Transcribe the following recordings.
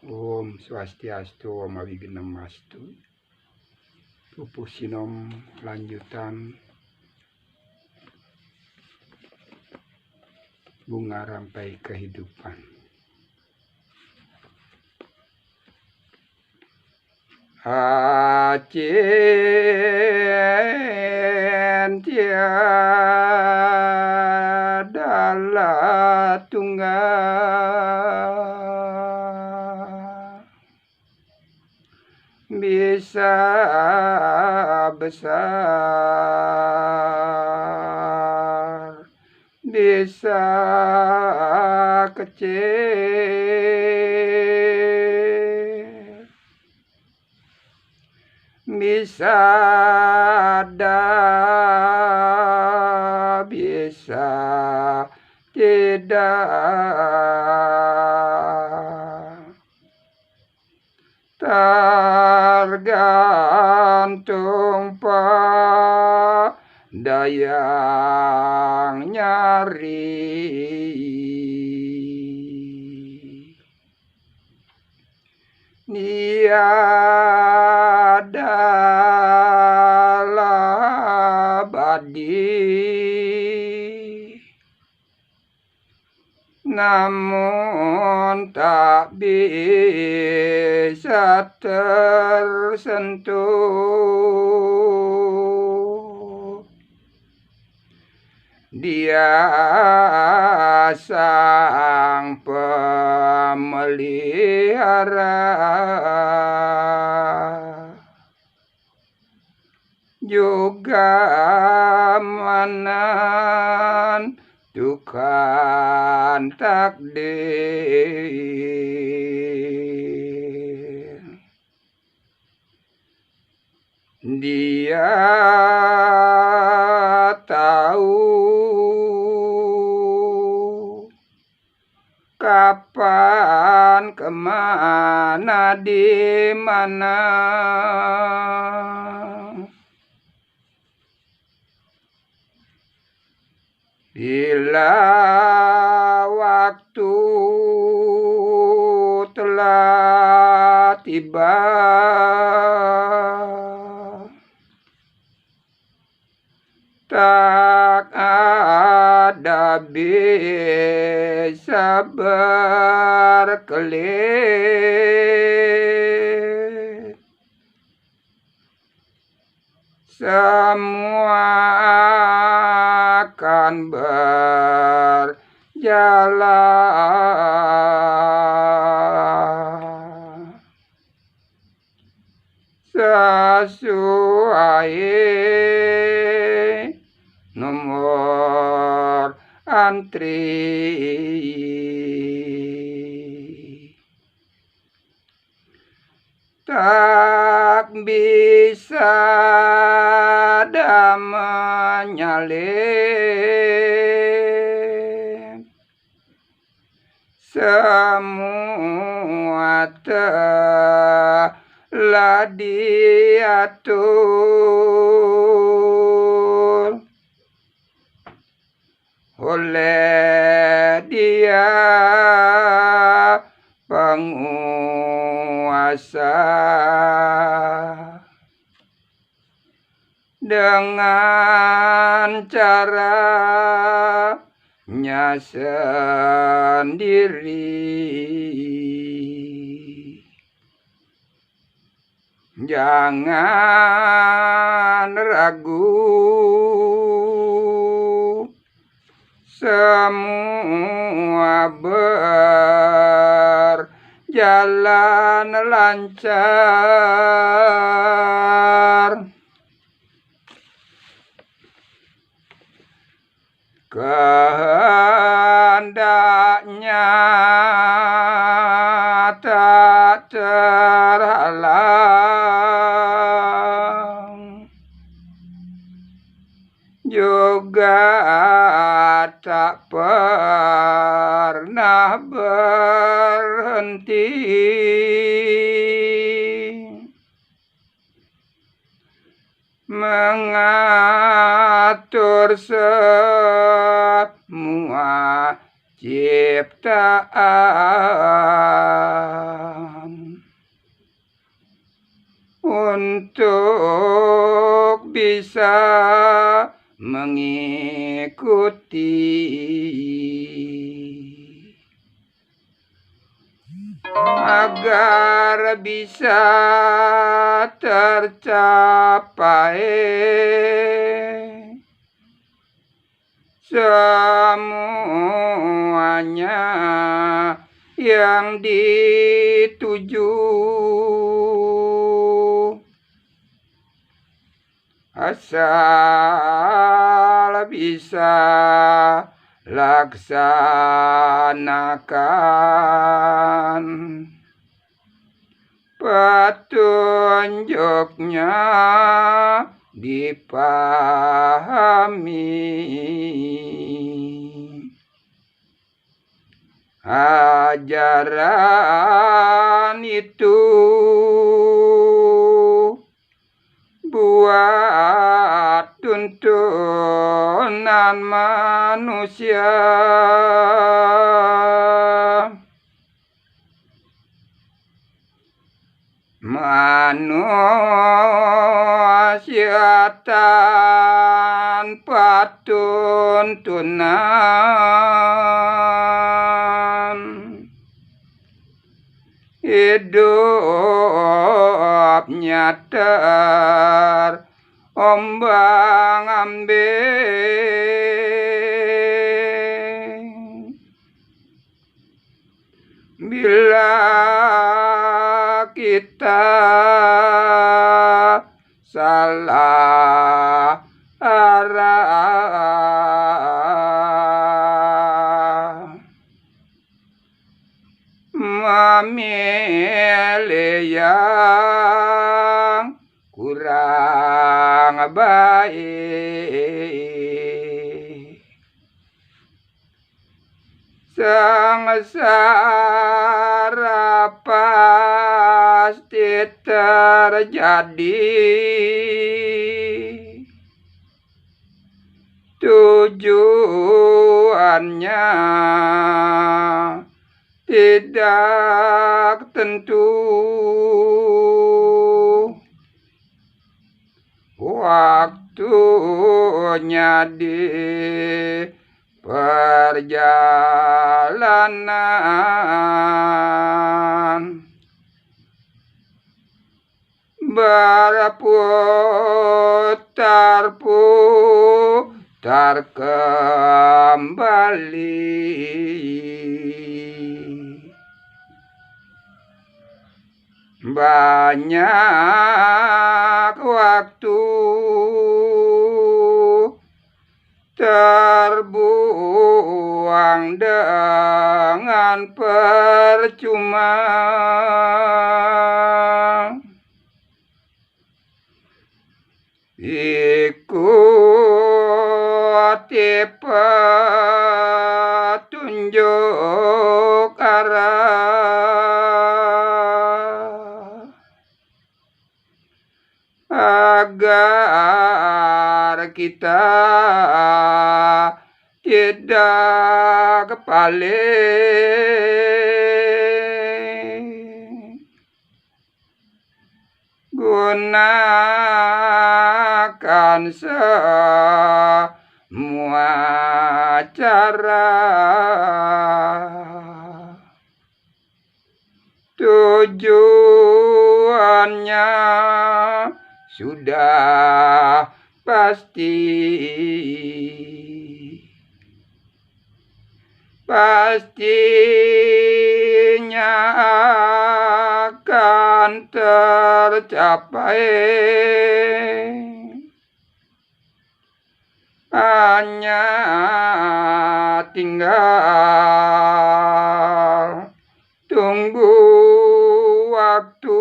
Om Swastiastu, Om Awigenamastu. Pupuh sinom lanjutan bunga rampai kehidupan. Acen tiadalah tunggal, bisa besar, bisa kecil, bisa ada, bisa tidak, tergantung pada yang nyari. Niadalah abadi, namun tak bisa tersentuh. Dia sang pemelihara, juga menentukan takdir. Dia tahu kapan, kemana, di mana. Bila waktu telah tiba, tak ada bisa berkelit. Semua akan berjalan sesuai nomor antri. Tak bisa ada menyalip, semua telah diatur oleh Dia penguasa, dengan caranya sendiri. Jangan ragu, semua berjalan lancar. Kehendaknya tak terhalang, juga tak pernah berhenti. Mengatur semua ciptaan. untuk bisa mengikuti, agar bisa tercapai semuanya yang dituju, asal bisa laksanakan petunjuknya, dipahami ajaran itu buat tuntunan manusia. Manusia tanpa tuntunan, hidupnya terombang-ambing. Bila kita salah arah, memilih yang kurang baik, sengsara pasti terjadi. Tujuannya tidak tentu, waktunya di perjalanan berputar kembali. Banyak waktu terbuang dengan percuma. Ikuti petunjuk arah, agar kita tidak paling. Gunakan semua cara, tujuannya sudah pasti. Pastinya akan tercapai, hanya tinggal tunggu waktu.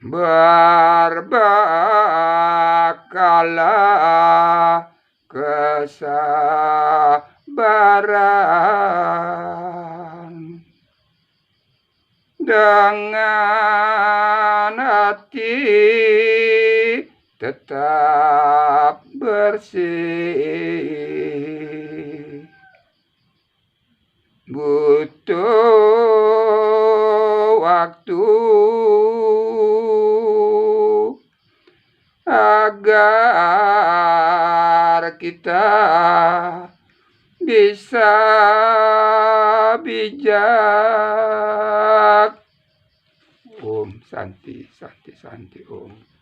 Berbekalah kesabaran, dengan hati tetap bersih. Butuh waktu agar kita bisa bijak. Om Santi Santi Santi Om.